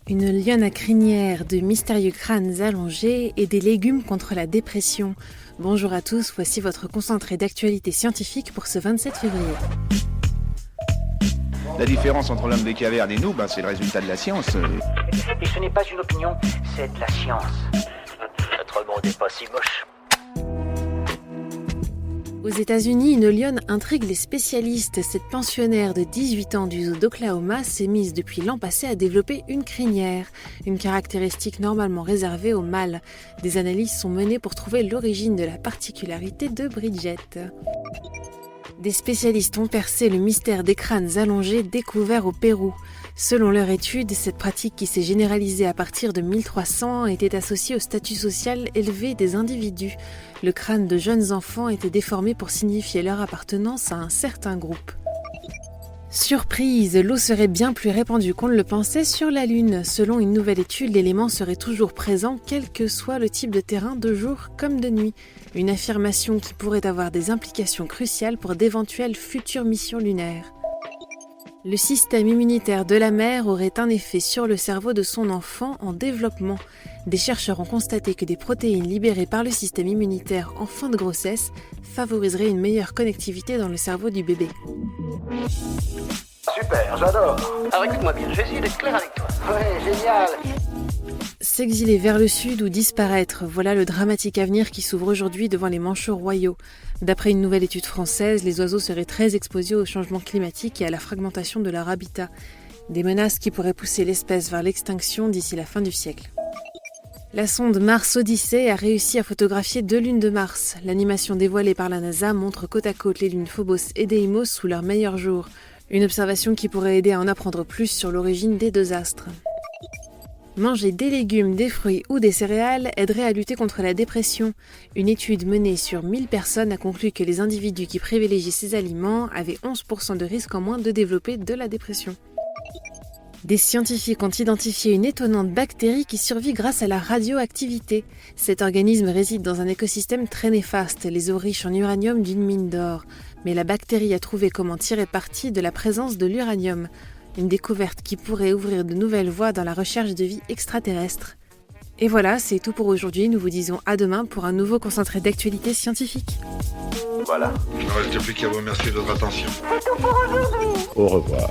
Une lionne à crinière, de mystérieux crânes allongés et des légumes contre la dépression. Bonjour à tous, voici votre concentré d'actualité scientifique pour ce 27 février. La différence entre l'homme des cavernes et nous, c'est le résultat de la science. Et ce n'est pas une opinion, c'est de la science. Notre monde n'est pas si moche. Aux États-Unis, une lionne intrigue les spécialistes. Cette pensionnaire de 18 ans du zoo d'Oklahoma s'est mise depuis l'an passé à développer une crinière, une caractéristique normalement réservée aux mâles. Des analyses sont menées pour trouver l'origine de la particularité de Bridget. Des spécialistes ont percé le mystère des crânes allongés découverts au Pérou. Selon leur étude, cette pratique qui s'est généralisée à partir de 1300 était associée au statut social élevé des individus. Le crâne de jeunes enfants était déformé pour signifier leur appartenance à un certain groupe. Surprise, l'eau serait bien plus répandue qu'on ne le pensait sur la Lune. Selon une nouvelle étude, l'élément serait toujours présent quel que soit le type de terrain, de jour comme de nuit. Une affirmation qui pourrait avoir des implications cruciales pour d'éventuelles futures missions lunaires. Le système immunitaire de la mère aurait un effet sur le cerveau de son enfant en développement. Des chercheurs ont constaté que des protéines libérées par le système immunitaire en fin de grossesse favoriseraient une meilleure connectivité dans le cerveau du bébé. Super, j'adore. Alors écoute-moi bien, je vais essayer d'être clair avec toi. Ouais, génial. S'exiler vers le sud ou disparaître, voilà le dramatique avenir qui s'ouvre aujourd'hui devant les manchots royaux. D'après une nouvelle étude française, les oiseaux seraient très exposés au changement climatique et à la fragmentation de leur habitat. Des menaces qui pourraient pousser l'espèce vers l'extinction d'ici la fin du siècle. La sonde Mars Odyssey a réussi à photographier 2 lunes de Mars. L'animation dévoilée par la NASA montre côte à côte les lunes Phobos et Deimos sous leur meilleur jour. Une observation qui pourrait aider à en apprendre plus sur l'origine des deux astres. Manger des légumes, des fruits ou des céréales aiderait à lutter contre la dépression. Une étude menée sur 1000 personnes a conclu que les individus qui privilégient ces aliments avaient 11% de risque en moins de développer de la dépression. Des scientifiques ont identifié une étonnante bactérie qui survit grâce à la radioactivité. Cet organisme réside dans un écosystème très néfaste, les eaux riches en uranium d'une mine d'or. Mais la bactérie a trouvé comment tirer parti de la présence de l'uranium. Une découverte qui pourrait ouvrir de nouvelles voies dans la recherche de vie extraterrestre. Et voilà, c'est tout pour aujourd'hui. Nous vous disons à demain pour un nouveau concentré d'actualité scientifique. Voilà. Il ne reste plus qu'à vous remercier de votre attention. C'est tout pour aujourd'hui. Au revoir.